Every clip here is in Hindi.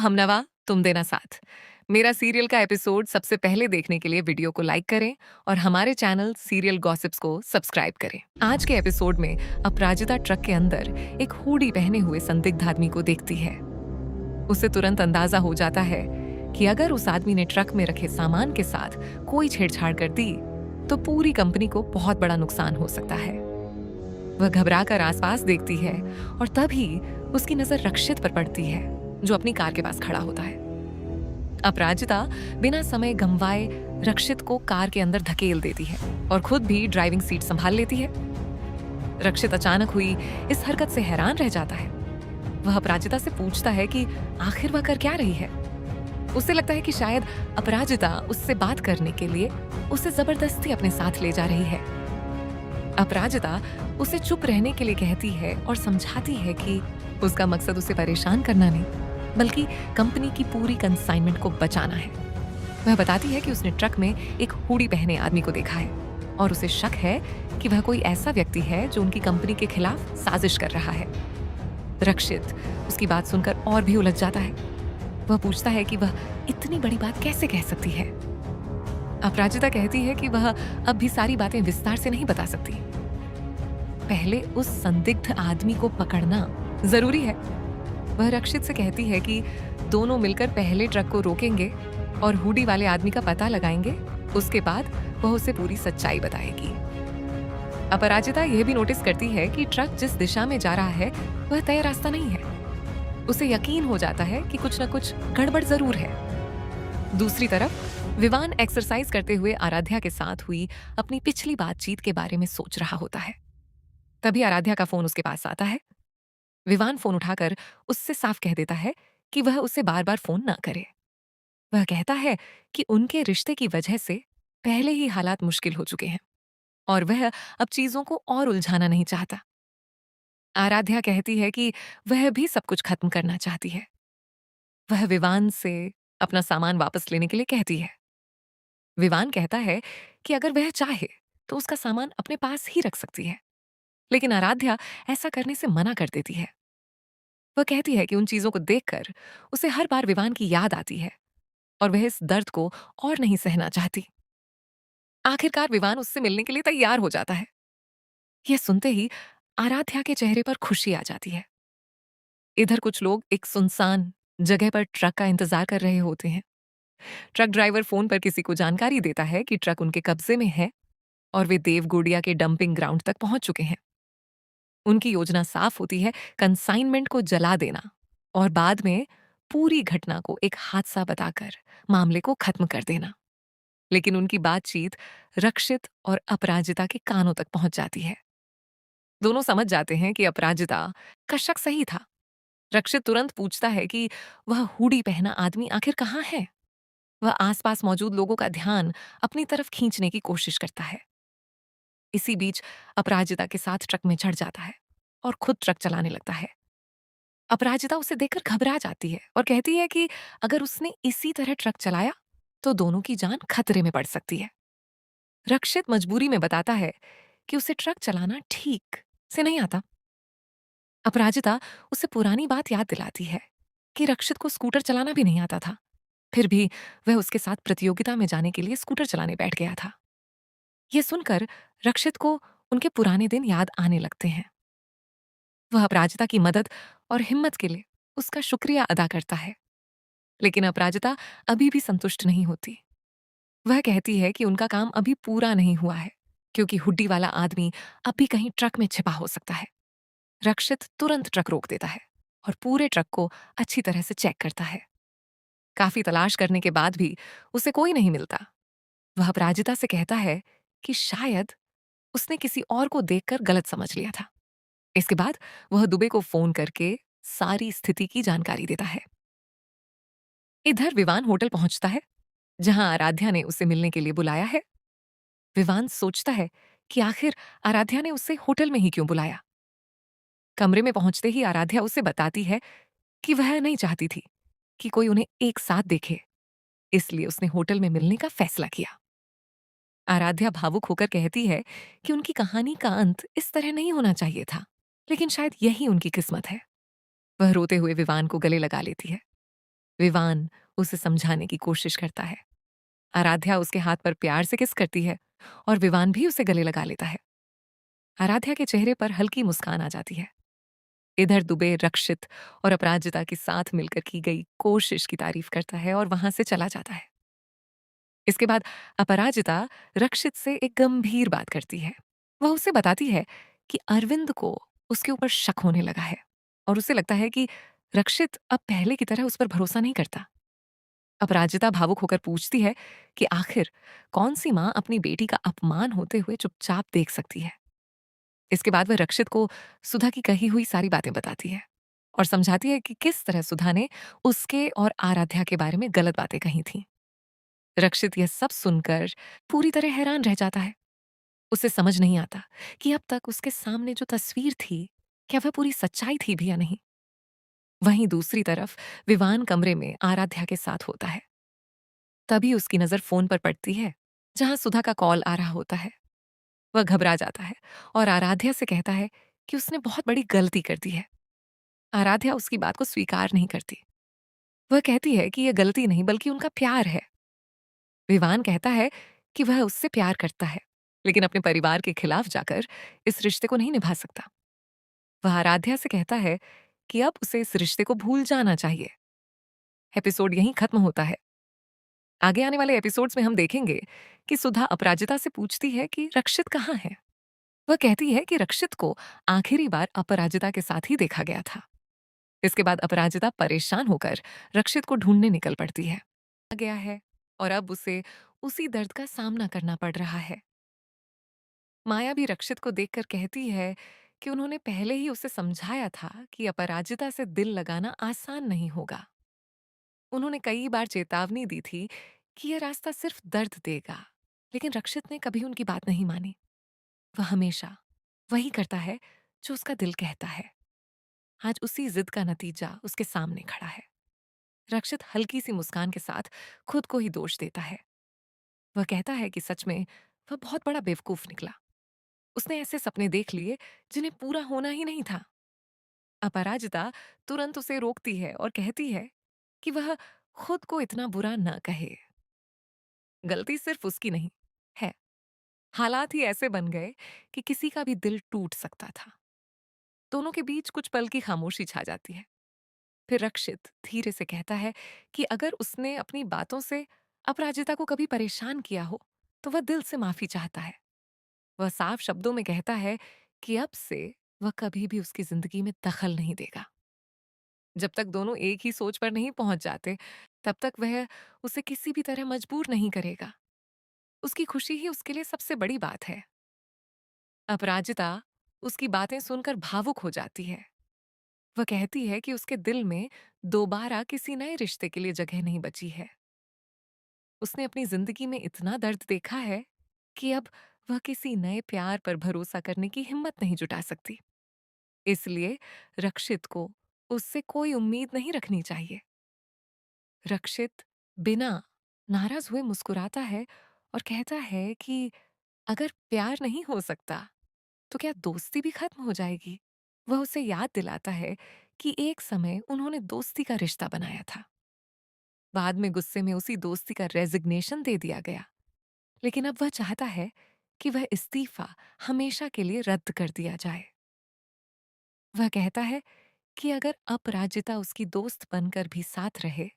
हमनवा तुम देना साथ। मेरा सीरियल का एपिसोड सबसे पहले देखने के लिए वीडियो को लाइक करें और हमारे चैनल सीरियल गॉसिप्स को सब्सक्राइब करें। आज के एपिसोड में अपराजिता ट्रक के अंदर एक हुडी पहने हुए संदिग्ध आदमी को देखती है। उसे तुरंत अंदाजा हो जाता है कि अगर उस आदमी ने ट्रक में रखे सामान के साथ कोई छेड़छाड़ कर दी तो पूरी कंपनी को बहुत बड़ा नुकसान हो सकता है। वह घबराकर आसपास देखती है और तभी उसकी नजर रक्षित पर पड़ती है जो अपनी कार के पास खड़ा होता है। अपराजिता बिना समय गंवाए रक्षित को कार के अंदर धकेल देती है और खुद भी ड्राइविंग सीट संभाल लेती है। रक्षित अचानक हुई इस हरकत से हैरान रह जाता है। वह अपराजिता से पूछता है कि आखिर वह कर क्या रही है। उसे लगता है कि शायद अपराजिता उससे बात करने के लिए उसे जबरदस्ती अपने साथ ले जा रही है। अपराजिता उसे चुप रहने के लिए कहती है और समझाती है कि उसका मकसद उसे परेशान करना नहीं बल्कि कंपनी की पूरी कंसाइनमेंट को बचाना है। वह बताती है कि उसने ट्रक में एक हुडी पहने आदमी को देखा है और उसे शक है कि वह कोई ऐसा व्यक्ति है जो उनकी कंपनी के खिलाफ साजिश कर रहा है। रक्षित उसकी बात सुनकर और भी उलझ जाता है। वह पूछता है कि वह इतनी बड़ी बात कैसे कह सकती है। अपराजिता कहती है कि वह अब भी सारी बातें विस्तार से नहीं बता सकती। पहले उस संदिग्ध आदमी को पकड़ना जरूरी है। वह रक्षित से कहती है कि दोनों मिलकर पहले ट्रक को रोकेंगे और हुडी वाले आदमी का पता लगाएंगे। उसके बाद वह उसे पूरी सच्चाई बताएगी। अपराजिता यह भी नोटिस करती है कि ट्रक जिस दिशा में जा रहा है वह तय रास्ता नहीं है। उसे यकीन हो जाता है कि कुछ न कुछ गड़बड़ जरूर है। दूसरी तरफ विवान एक्सरसाइज करते हुए आराध्या के साथ हुई अपनी पिछली बातचीत के बारे में सोच रहा होता है। तभी आराध्या का फोन उसके पास आता है। विवान फोन उठाकर उससे साफ कह देता है कि वह उसे बार बार फोन ना करे। वह कहता है कि उनके रिश्ते की वजह से पहले ही हालात मुश्किल हो चुके हैं और वह अब चीजों को और उलझाना नहीं चाहता। आराध्या कहती है कि वह भी सब कुछ खत्म करना चाहती है। वह विवान से अपना सामान वापस लेने के लिए कहती है। विवान कहता है कि अगर वह चाहे तो उसका सामान अपने पास ही रख सकती है, लेकिन आराध्या ऐसा करने से मना कर देती है। वह कहती है कि उन चीजों को देखकर उसे हर बार विवान की याद आती है और वह इस दर्द को और नहीं सहना चाहती। आखिरकार विवान उससे मिलने के लिए तैयार हो जाता है। यह सुनते ही आराध्या के चेहरे पर खुशी आ जाती है। इधर कुछ लोग एक सुनसान जगह पर ट्रक का इंतजार कर रहे होते हैं। ट्रक ड्राइवर फोन पर किसी को जानकारी देता है कि ट्रक उनके कब्जे में है और वे देवगोडिया के डंपिंग ग्राउंड तक पहुंच चुके हैं। उनकी योजना साफ होती है, कंसाइनमेंट को जला देना और बाद में पूरी घटना को एक हादसा बताकर मामले को खत्म कर देना। लेकिन उनकी बातचीत रक्षित और अपराजिता के कानों तक पहुंच जाती है। दोनों समझ जाते हैं कि अपराजिता का शक सही था। रक्षित तुरंत पूछता है कि वह हुडी पहना आदमी आखिर कहाँ है। वह आसपास मौजूद लोगों का ध्यान अपनी तरफ खींचने की कोशिश करता है। इसी बीच अपराजिता के साथ ट्रक में चढ़ जाता है और खुद ट्रक चलाने लगता है। अपराजिता उसे देखकर घबरा जाती है और कहती है कि अगर उसने इसी तरह ट्रक चलाया तो दोनों की जान खतरे में पड़ सकती है। रक्षित मजबूरी में बताता है कि उसे ट्रक चलाना ठीक से नहीं आता। अपराजिता उसे पुरानी बात याद दिलाती है कि रक्षित को स्कूटर चलाना भी नहीं आता था, फिर भी वह उसके साथ प्रतियोगिता में जाने के लिए स्कूटर चलाने बैठ गया था। यह सुनकर रक्षित को उनके पुराने दिन याद आने लगते हैं। वह अपराजिता की मदद और हिम्मत के लिए उसका शुक्रिया अदा करता है, लेकिन अपराजिता अभी भी संतुष्ट नहीं होती। वह कहती है कि उनका काम अभी पूरा नहीं हुआ है क्योंकि हुड्डी वाला आदमी अब भी कहीं ट्रक में छिपा हो सकता है। रक्षित तुरंत ट्रक रोक देता है और पूरे ट्रक को अच्छी तरह से चेक करता है। काफी तलाश करने के बाद भी उसे कोई नहीं मिलता। वह अपराजिता से कहता है कि शायद उसने किसी और को देखकर गलत समझ लिया था। इसके बाद वह दुबे को फोन करके सारी स्थिति की जानकारी देता है। इधर विवान होटल पहुंचता है जहां आराध्या ने उसे मिलने के लिए बुलाया है। विवान सोचता है कि आखिर आराध्या ने उसे होटल में ही क्यों बुलाया। कमरे में पहुंचते ही आराध्या उसे बताती है कि वह नहीं चाहती थी कि कोई उन्हें एक साथ देखे, इसलिए उसने होटल में मिलने का फैसला किया। आराध्या भावुक होकर कहती है कि उनकी कहानी का अंत इस तरह नहीं होना चाहिए था, लेकिन शायद यही उनकी किस्मत है। वह रोते हुए विवान को गले लगा लेती है। विवान उसे समझाने की कोशिश करता है। आराध्या उसके हाथ पर प्यार से किस करती है और विवान भी उसे गले लगा लेता है। आराध्या के चेहरे पर हल्की मुस्कान आ जाती है। इधर दुबे रक्षित और अपराजिता के साथ मिलकर की गई कोशिश की तारीफ करता है और वहां से चला जाता है। इसके बाद अपराजिता रक्षित से एक गंभीर बात करती है। वह उसे बताती है कि अरविंद को उसके ऊपर शक होने लगा है और उसे लगता है कि रक्षित अब पहले की तरह उस पर भरोसा नहीं करता। अपराजिता भावुक होकर पूछती है कि आखिर कौन सी माँ अपनी बेटी का अपमान होते हुए चुपचाप देख सकती है। इसके बाद वह रक्षित को सुधा की कही हुई सारी बातें बताती है और समझाती है कि किस तरह सुधा ने उसके और आराध्या के बारे में गलत बातें कही थीं। रक्षित यह सब सुनकर पूरी तरह हैरान रह जाता है। उसे समझ नहीं आता कि अब तक उसके सामने जो तस्वीर थी, क्या वह पूरी सच्चाई थी भी या नहीं। वहीं दूसरी तरफ विवान कमरे में आराध्या के साथ होता है। तभी उसकी नजर फोन पर पड़ती है, जहां सुधा का कॉल आ रहा होता है। वह घबरा जाता है और आराध्या से कहता है कि उसने बहुत बड़ी गलती कर दी है। आराध्या उसकी बात को स्वीकार नहीं करती। वह कहती है कि यह गलती नहीं बल्कि उनका प्यार है। विवान कहता है कि वह उससे प्यार करता है, लेकिन अपने परिवार के खिलाफ जाकर इस रिश्ते को नहीं निभा सकता। वह आराध्या से कहता है कि अब उसे इस रिश्ते को भूल जाना चाहिए। एपिसोड यहीं खत्म होता है। आगे आने वाले एपिसोड्स में हम देखेंगे कि सुधा अपराजिता से पूछती है कि रक्षित कहाँ है। वह कहती है कि रक्षित को आखिरी बार अपराजिता के साथ ही देखा गया था। इसके बाद अपराजिता परेशान होकर रक्षित को ढूंढने निकल पड़ती है। आ गया है और अब उसे उसी दर्द का सामना करना पड़ रहा है। माया भी रक्षित को देखकर कहती है कि उन्होंने पहले ही उसे समझाया था कि अपराजिता से दिल लगाना आसान नहीं होगा। उन्होंने कई बार चेतावनी दी थी कि यह रास्ता सिर्फ दर्द देगा, लेकिन रक्षित ने कभी उनकी बात नहीं मानी। वह हमेशा वही करता है जो उसका दिल कहता है। आज उसी जिद का नतीजा उसके सामने खड़ा है। रक्षित हल्की सी मुस्कान के साथ खुद को ही दोष देता है। वह कहता है कि सच में वह बहुत बड़ा बेवकूफ निकला। उसने ऐसे सपने देख लिए जिन्हें पूरा होना ही नहीं था। अपराजिता तुरंत उसे रोकती है और कहती है कि वह खुद को इतना बुरा न कहे। गलती सिर्फ उसकी नहीं है। हालात ही ऐसे बन गए कि किसी का भी दिल टूट सकता था। दोनों के बीच कुछ पल की खामोशी छा जाती है। फिर रक्षित धीरे से कहता है कि अगर उसने अपनी बातों से अपराजिता को कभी परेशान किया हो, तो वह दिल से माफी चाहता है। वह साफ शब्दों में कहता है कि अब से वह कभी भी उसकी जिंदगी में दखल नहीं देगा। जब तक दोनों एक ही सोच पर नहीं पहुंच जाते, तब तक वह उसे किसी भी तरह मजबूर नहीं करेगा। उसकी खुशी ही उसके लिए सबसे बड़ी बात है। अपराजिता उसकी बातें सुनकर भावुक हो जाती है। वह कहती है कि उसके दिल में दोबारा किसी नए रिश्ते के लिए जगह नहीं बची है। उसने अपनी जिंदगी में इतना दर्द देखा है कि अब वह किसी नए प्यार पर भरोसा करने की हिम्मत नहीं जुटा सकती। इसलिए रक्षित को उससे कोई उम्मीद नहीं रखनी चाहिए। रक्षित बिना नाराज हुए मुस्कुराता है और कहता है कि अगर प्यार नहीं हो सकता, तो क्या दोस्ती भी खत्म हो जाएगी? वह उसे याद दिलाता है कि एक समय उन्होंने दोस्ती का रिश्ता बनाया था। बाद में गुस्से में उसी दोस्ती का रेजिग्नेशन दे दिया गया। लेकिन अब वह चाहता है कि वह इस्तीफा हमेशा के लिए रद्द कर दिया जाए। वह कहता है कि अगर अपराजिता उसकी दोस्त बनकर भी साथ रहे,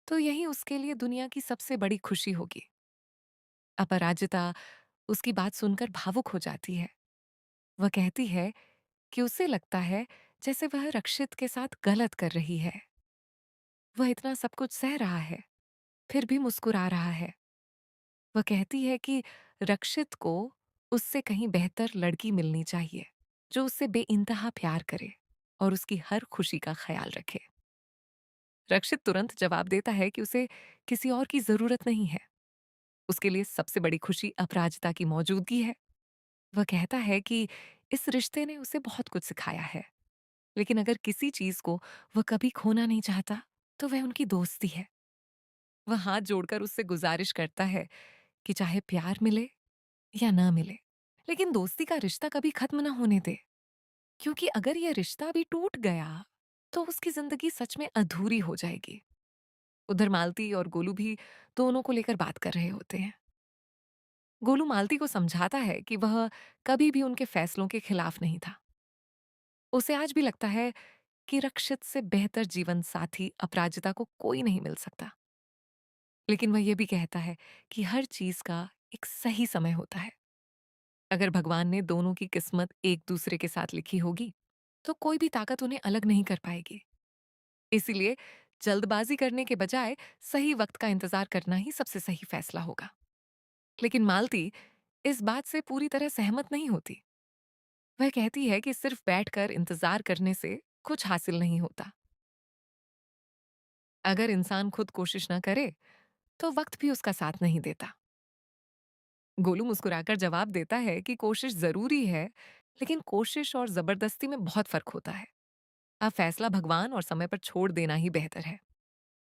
तो यही उसके लिए दुनिया की सबसे बड़ी खुशी होगी। अपराजिता उसकी बात सुनकर भावुक हो जाती है। वह कहती है कि उसे लगता है जैसे वह रक्षित के साथ गलत कर रही है। वह इतना सब कुछ सह रहा है, फिर भी मुस्कुरा रहा है। वह कहती है कि रक्षित को उससे कहीं बेहतर लड़की मिलनी चाहिए, जो उससे बेइंतहा प्यार करे और उसकी हर खुशी का ख्याल रखे। रक्षित तुरंत जवाब देता है कि उसे किसी और की जरूरत नहीं है। उसके लिए सबसे बड़ी खुशी अपराजिता की मौजूदगी है। वह कहता है कि इस रिश्ते ने उसे बहुत कुछ सिखाया है, लेकिन अगर किसी चीज को वह कभी खोना नहीं चाहता, तो वह उनकी दोस्ती है। वह हाथ जोड़कर उससे गुजारिश करता है कि चाहे प्यार मिले या ना मिले, लेकिन दोस्ती का रिश्ता कभी खत्म ना होने दे। क्योंकि अगर यह रिश्ता भी टूट गया, तो उसकी जिंदगी सच में अधूरी हो जाएगी। उधर मालती और गोलू भी दोनों को लेकर बात कर रहे होते हैं। गोलू मालती को समझाता है कि वह कभी भी उनके फैसलों के खिलाफ नहीं था। उसे आज भी लगता है कि रक्षित से बेहतर जीवन साथी अपराजिता को कोई नहीं मिल सकता। लेकिन वह यह भी कहता है कि हर चीज का एक सही समय होता है। अगर भगवान ने दोनों की किस्मत एक दूसरे के साथ लिखी होगी, तो कोई भी ताकत उन्हें अलग नहीं कर पाएगी। इसीलिए जल्दबाजी करने के बजाय सही वक्त का इंतजार करना ही सबसे सही फैसला होगा। लेकिन मालती इस बात से पूरी तरह सहमत नहीं होती। वह कहती है कि सिर्फ बैठकर इंतजार करने से कुछ हासिल नहीं होता। अगर इंसान खुद कोशिश न करे, तो वक्त भी उसका साथ नहीं देता। गोलू मुस्कुराकर जवाब देता है कि कोशिश जरूरी है, लेकिन कोशिश और जबरदस्ती में बहुत फर्क होता है। अब फैसला भगवान और समय पर छोड़ देना ही बेहतर है।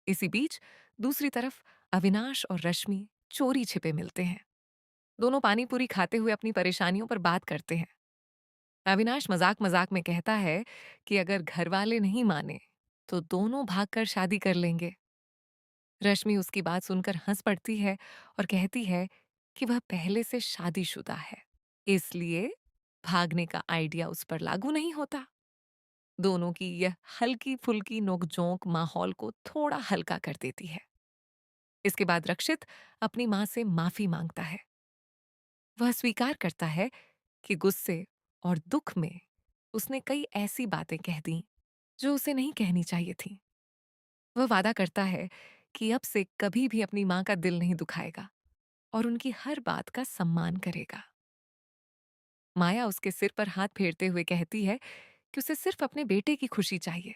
इसी बीच दूसरी तरफ अविनाश और रश्मि चोरी छिपे मिलते हैं। दोनों पानी पूरी खाते हुए अपनी परेशानियों पर बात करते हैं। अविनाश मजाक मजाक में कहता है कि अगर घर वाले नहीं माने, तो दोनों भागकर शादी कर लेंगे। रश्मि उसकी बात सुनकर हंस पड़ती है और कहती है कि वह पहले से शादीशुदा है, इसलिए भागने का आइडिया उस पर लागू नहीं होता। दोनों की यह हल्की फुल्की नोकझोंक माहौल को थोड़ा हल्का कर देती है। इसके बाद रक्षित अपनी मां से माफी मांगता है। वह स्वीकार करता है कि गुस्से और दुख में उसने कई ऐसी बातें कह दी जो उसे नहीं कहनी चाहिए थी। वह वादा करता है कि अब से कभी भी अपनी मां का दिल नहीं दुखाएगा और उनकी हर बात का सम्मान करेगा। माया उसके सिर पर हाथ फेरते हुए कहती है कि उसे सिर्फ अपने बेटे की खुशी चाहिए।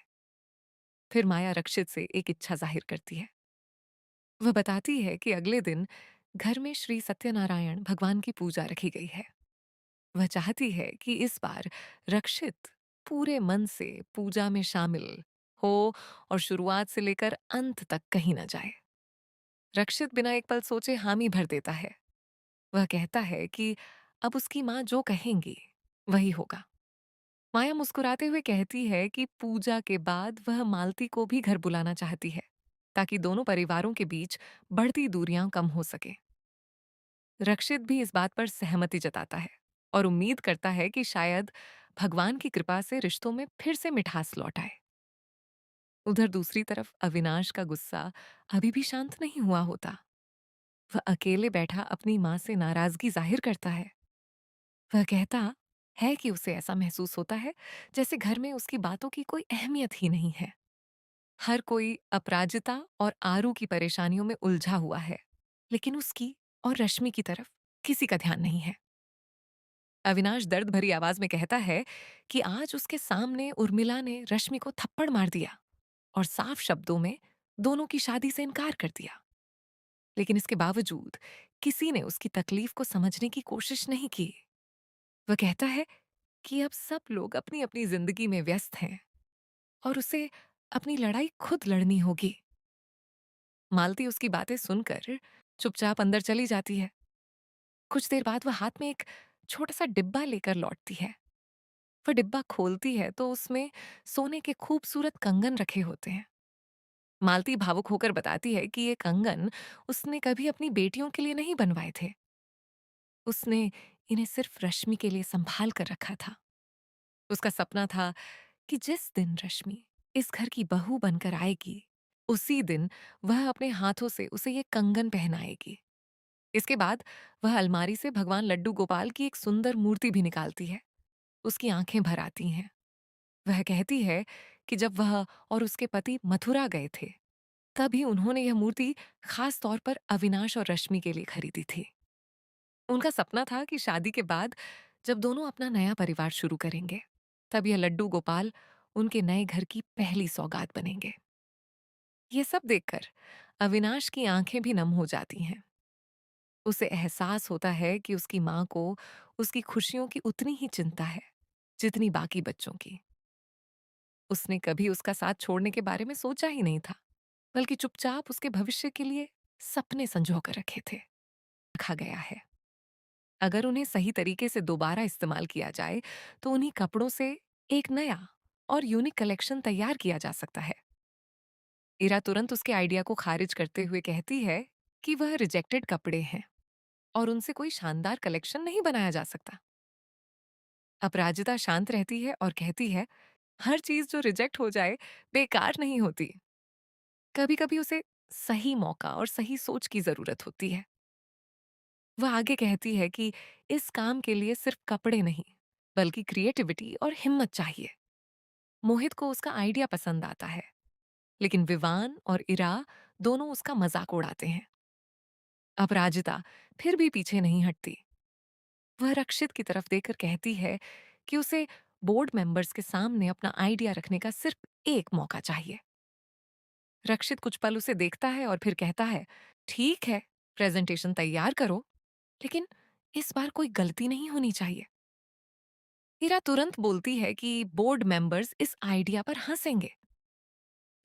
फिर माया रक्षित से एक इच्छा जाहिर करती है। वह बताती है कि अगले दिन घर में श्री सत्यनारायण भगवान की पूजा रखी गई है। वह चाहती है कि इस बार रक्षित पूरे मन से पूजा में शामिल हो और शुरुआत से लेकर अंत तक कहीं न जाए। रक्षित बिना एक पल सोचे हामी भर देता है। वह कहता है कि अब उसकी मां जो कहेंगी वही होगा। माया मुस्कुराते हुए कहती है कि पूजा के बाद वह मालती को भी घर बुलाना चाहती है, ताकि दोनों परिवारों के बीच बढ़ती दूरियां कम हो सके। रक्षित भी इस बात पर सहमति जताता है और उम्मीद करता है कि शायद भगवान की कृपा से रिश्तों में फिर से मिठास लौट आए। उधर दूसरी तरफ अविनाश का गुस्सा अभी भी शांत नहीं हुआ होता। वह अकेले बैठा अपनी मां से नाराजगी जाहिर करता है। वह कहता है कि उसे ऐसा महसूस होता है जैसे घर में उसकी बातों की कोई अहमियत ही नहीं है। हर कोई अपराजिता और आरू की परेशानियों में उलझा हुआ है, लेकिन उसकी और रश्मि की तरफ किसी का ध्यान नहीं है। अविनाश दर्द भरी आवाज में कहता है कि आज उसके सामने उर्मिला ने रश्मि को थप्पड़ मार दिया और साफ शब्दों में दोनों की शादी से इनकार कर दिया। लेकिन इसके बावजूद किसी ने उसकी तकलीफ को समझने की कोशिश नहीं की। वह कहता है कि अब सब लोग अपनी अपनी जिंदगी में व्यस्त हैं और उसे अपनी लड़ाई खुद लड़नी होगी। मालती उसकी बातें सुनकर चुपचाप अंदर चली जाती है। कुछ देर बाद वह हाथ में एक छोटा सा डिब्बा लेकर लौटती है। वह डिब्बा खोलती है तो उसमें सोने के खूबसूरत कंगन रखे होते हैं। मालती भावुक होकर बताती है कि ये कंगन उसने कभी अपनी बेटियों के लिए नहीं बनवाए थे। उसने इन्हें सिर्फ रश्मि के लिए संभाल कर रखा था। उसका सपना था कि जिस दिन रश्मि इस घर की बहू बनकर आएगी, उसी दिन वह अपने हाथों से उसे ये कंगन पहनाएगी। इसके बाद वह अलमारी से भगवान लड्डू गोपाल की एक सुंदर मूर्ति भी निकालती है। उसकी आंखें भर आती हैं। वह कहती है कि जब वह और उसके पति मथुरा गए थे, तभी उन्होंने यह मूर्ति खास तौर पर अविनाश और रश्मि के लिए खरीदी थी। उनका सपना था कि शादी के बाद जब दोनों अपना नया परिवार शुरू करेंगे, तब यह लड्डू गोपाल उनके नए घर की पहली सौगात बनेंगे। ये सब देखकर अविनाश की आंखें भी नम हो जाती हैं। उसे एहसास होता है कि उसकी मां को उसकी खुशियों की उतनी ही चिंता है जितनी बाकी बच्चों की। उसने कभी उसका साथ छोड़ने के बारे में सोचा ही नहीं था, बल्कि चुपचाप उसके भविष्य के लिए सपने संजो कर रखे थे। रखा गया है। अगर उन्हें सही तरीके से दोबारा इस्तेमाल किया जाए, तो उन्हीं कपड़ों से एक नया और यूनिक कलेक्शन तैयार किया जा सकता है। इरा तुरंत उसके आइडिया को खारिज करते हुए कहती है कि वह रिजेक्टेड कपड़े हैं और उनसे कोई शानदार कलेक्शन नहीं बनाया जा सकता। अपराजिता शांत रहती है और कहती है, हर चीज जो रिजेक्ट हो जाए बेकार नहीं होती। कभी कभी उसे सही मौका और सही सोच की जरूरत होती है। वह आगे कहती है कि इस काम के लिए सिर्फ कपड़े नहीं, बल्कि क्रिएटिविटी और हिम्मत चाहिए। मोहित को उसका आइडिया पसंद आता है, लेकिन विवान और इरा दोनों उसका मजाक उड़ाते हैं। अपराजिता फिर भी पीछे नहीं हटती। वह रक्षित की तरफ देखकर कहती है कि उसे बोर्ड मेंबर्स के सामने अपना आइडिया रखने का सिर्फ एक मौका चाहिए। रक्षित कुछ पल उसे देखता है और फिर कहता है, ठीक है, प्रेजेंटेशन तैयार करो, लेकिन इस बार कोई गलती नहीं होनी चाहिए। हीरा तुरंत बोलती है कि बोर्ड मेंबर्स इस आइडिया पर हंसेंगे।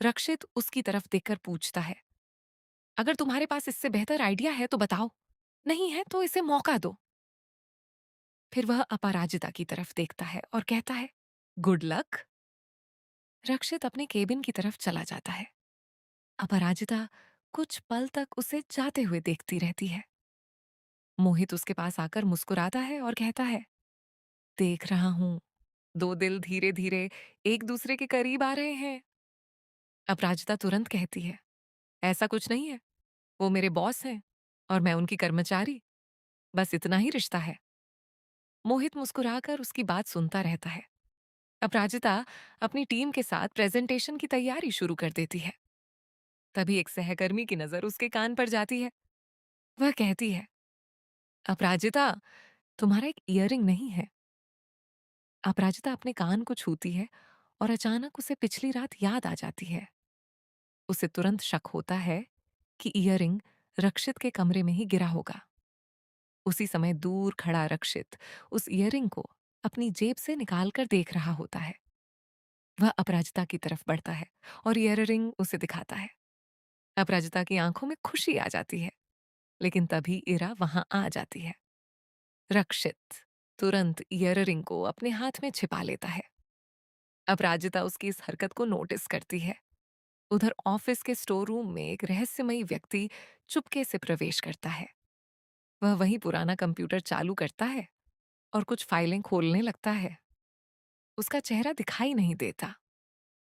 रक्षित उसकी तरफ देखकर पूछता है, अगर तुम्हारे पास इससे बेहतर आइडिया है तो बताओ, नहीं है तो इसे मौका दो। फिर वह अपराजिता की तरफ देखता है और कहता है, गुड लक। रक्षित अपने केबिन की तरफ चला जाता है। अपराजिता कुछ पल तक उसे जाते हुए देखती रहती है। मोहित उसके पास आकर मुस्कुराता है और कहता है, देख रहा हूं, दो दिल धीरे धीरे एक दूसरे के करीब आ रहे हैं। अपराजिता तुरंत कहती है, ऐसा कुछ नहीं है, वो मेरे बॉस हैं और मैं उनकी कर्मचारी, बस इतना ही रिश्ता है। मोहित मुस्कुराकर उसकी बात सुनता रहता है। अपराजिता अपनी टीम के साथ प्रेजेंटेशन की तैयारी शुरू कर देती है। तभी एक सहकर्मी की नजर उसके कान पर जाती है। वह कहती है, अपराजिता, तुम्हारा एक ईयरिंग नहीं है। अपराजिता अपने कान को छूती है और अचानक उसे पिछली रात याद आ जाती है। उसे तुरंत शक होता है कि ईयरिंग रक्षित के कमरे में ही गिरा होगा। उसी समय दूर खड़ा रक्षित उस ईयरिंग को अपनी जेब से निकालकर देख रहा होता है। वह अपराजिता की तरफ बढ़ता है और ईयरिंग उसे दिखाता है। अपराजिता की आंखों में खुशी आ जाती है, लेकिन तभी इरा वहां आ जाती है। रक्षित तुरंत ईयरिंग को अपने हाथ में छिपा लेता है। अपराजिता उसकी इस हरकत को नोटिस करती है। उधर ऑफिस के स्टोर रूम में एक रहस्यमयी व्यक्ति चुपके से प्रवेश करता है। वह वही पुराना कंप्यूटर चालू करता है और कुछ फाइलें खोलने लगता है। उसका चेहरा दिखाई नहीं देता।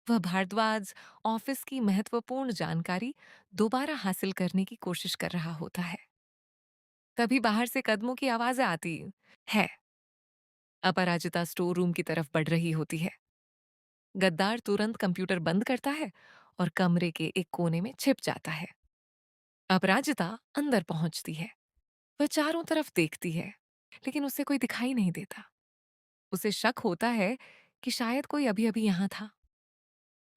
वह भारद्वाज ऑफिस की महत्वपूर्ण जानकारी दोबारा हासिल करने की कोशिश कर रहा होता है। तभी बाहर से कदमों की आवाजें आती है। अपराजिता स्टोर रूम की तरफ बढ़ रही होती है। गद्दार तुरंत कंप्यूटर बंद करता है और कमरे के एक कोने में छिप जाता है। अपराजिता अंदर पहुंचती है। वह चारों तरफ देखती है, लेकिन उसे कोई दिखाई नहीं देता। उसे शक होता है कि शायद कोई अभी अभी यहां था।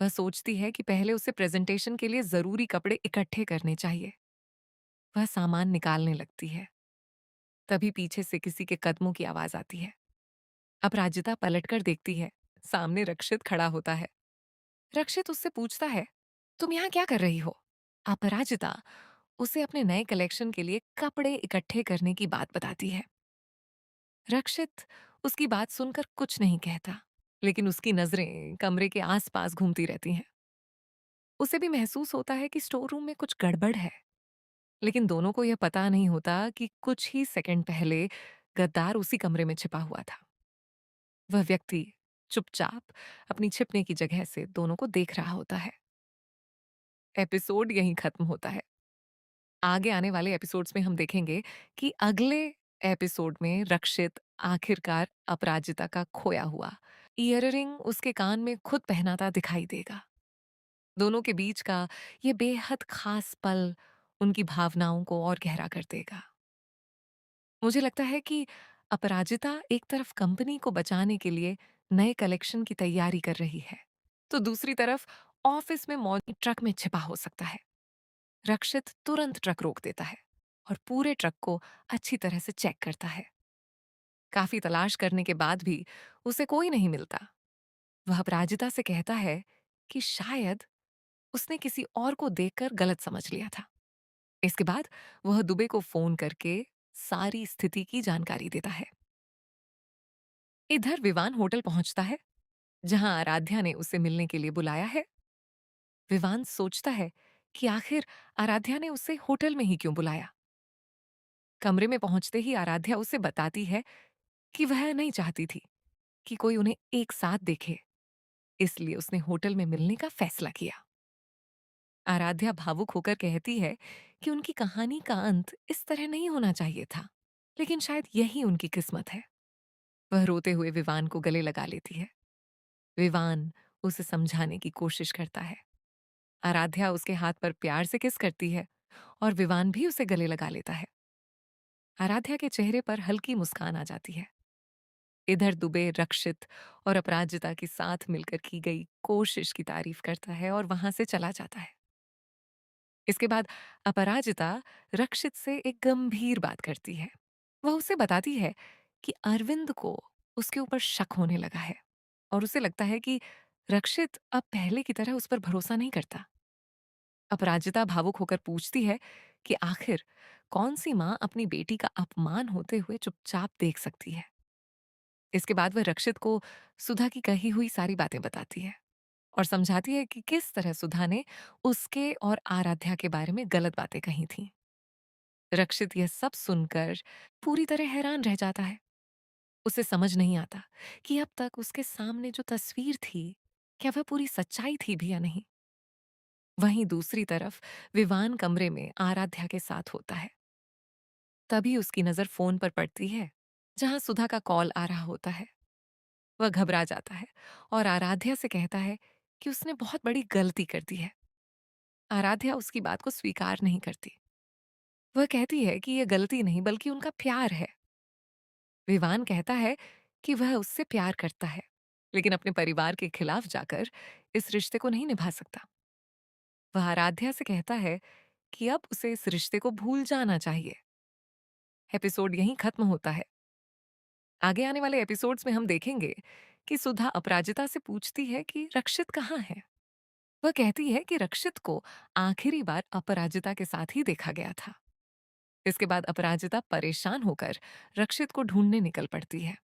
वह सोचती है कि पहले उसे प्रेजेंटेशन के लिए जरूरी कपड़े इकट्ठे करने चाहिए। वह सामान निकालने लगती है। तभी पीछे से किसी के कदमों की आवाज आती है। अपराजिता पलटकर देखती है। सामने रक्षित खड़ा होता है। रक्षित उससे पूछता है, तुम यहाँ क्या कर रही हो? अपराजिता उसे अपने नए कलेक्शन के लिए कपड़े इकट्ठे करने की बात बताती है। रक्षित उसकी बात सुनकर कुछ नहीं कहता, लेकिन उसकी नजरें कमरे के आसपास घूमती रहती हैं। उसे भी महसूस होता है कि स्टोर रूम में कुछ गड़बड़ है, लेकिन दोनों को यह पता नहीं होता कि कुछ ही सेकंड पहले गद्दार उसी कमरे में छिपा हुआ था। वह व्यक्ति चुपचाप अपनी छिपने की जगह से दोनों को देख रहा होता है। एपिसोड यहीं खत्म होता है। आगे आने वाले एपिसोड्स में हम देखेंगे कि अगले एपिसोड में रक्षित आखिरकार अपराजिता का खोया हुआ ईयरिंग उसके कान में खुद पहनाता दिखाई देगा। दोनों के बीच का ये बेहद खास पल उनकी भावनाओं को और गहरा कर देगा। मुझे लगता है कि अपराजिता एक तरफ कंपनी को बचाने के लिए नए कलेक्शन की तैयारी कर रही है, तो दूसरी तरफ ऑफिस में मौजूद ट्रक में छिपा हो सकता है। रक्षित तुरंत ट्रक रोक देता है और पूरे ट्रक को अच्छी तरह से चेक करता है। काफी तलाश करने के बाद भी उसे कोई नहीं मिलता। वह अपराजिता से कहता है कि शायद उसने किसी और को देखकर गलत समझ लिया था। इसके बाद वह दुबे को फोन करके सारी स्थिति की जानकारी देता है। इधर विवान होटल पहुंचता है, जहां आराध्या ने उसे मिलने के लिए बुलाया है। विवान सोचता है कि आखिर आराध्या ने उसे होटल में ही क्यों बुलाया। कमरे में पहुंचते ही आराध्या उसे बताती है कि वह नहीं चाहती थी कि कोई उन्हें एक साथ देखे, इसलिए उसने होटल में मिलने का फैसला किया। आराध्या भावुक होकर कहती है कि उनकी कहानी का अंत इस तरह नहीं होना चाहिए था, लेकिन शायद यही उनकी किस्मत है। वह रोते हुए विवान को गले लगा लेती है। विवान उसे समझाने की कोशिश करता है। आराध्या उसके हाथ पर प्यार से किस करती है और विवान भी उसे गले लगा लेता है। आराध्या के चेहरे पर हल्की मुस्कान आ जाती है। इधर दुबे रक्षित और अपराजिता के साथ मिलकर की गई कोशिश की तारीफ करता है और वहां से चला जाता है। इसके बाद अपराजिता रक्षित से एक गंभीर बात करती है। वह उसे बताती है कि अरविंद को उसके ऊपर शक होने लगा है और उसे लगता है कि रक्षित अब पहले की तरह उस पर भरोसा नहीं करता। अपराजिता भावुक होकर पूछती है कि आखिर कौन सी मां अपनी बेटी का अपमान होते हुए चुपचाप देख सकती है। इसके बाद वह रक्षित को सुधा की कही हुई सारी बातें बताती है और समझाती है कि किस तरह सुधा ने उसके और आराध्या के बारे में गलत बातें कही थीं। रक्षित यह सब सुनकर पूरी तरह हैरान रह जाता है। उसे समझ नहीं आता कि अब तक उसके सामने जो तस्वीर थी, क्या वह पूरी सच्चाई थी भी या नहीं। वहीं दूसरी तरफ विवान कमरे में आराध्या के साथ होता है। तभी उसकी नजर फोन पर पड़ती है, जहां सुधा का कॉल आ रहा होता है। वह घबरा जाता है और आराध्या से कहता है कि उसने बहुत बड़ी गलती कर दी है। आराध्या उसकी बात को स्वीकार नहीं करती। वह कहती है कि यह गलती नहीं बल्कि उनका प्यार है। विवान कहता है कि वह उससे प्यार करता है, लेकिन अपने परिवार के खिलाफ जाकर इस रिश्ते को नहीं निभा सकता। वह आराध्या से कहता है कि अब उसे इस रिश्ते को भूल जाना चाहिए। एपिसोड यहीं खत्म होता है। आगे आने वाले एपिसोड्स में हम देखेंगे कि सुधा अपराजिता से पूछती है कि रक्षित कहाँ है। वह कहती है कि रक्षित को आखिरी बार अपराजिता के साथ ही देखा गया था। इसके बाद अपराजिता परेशान होकर रक्षित को ढूंढने निकल पड़ती है।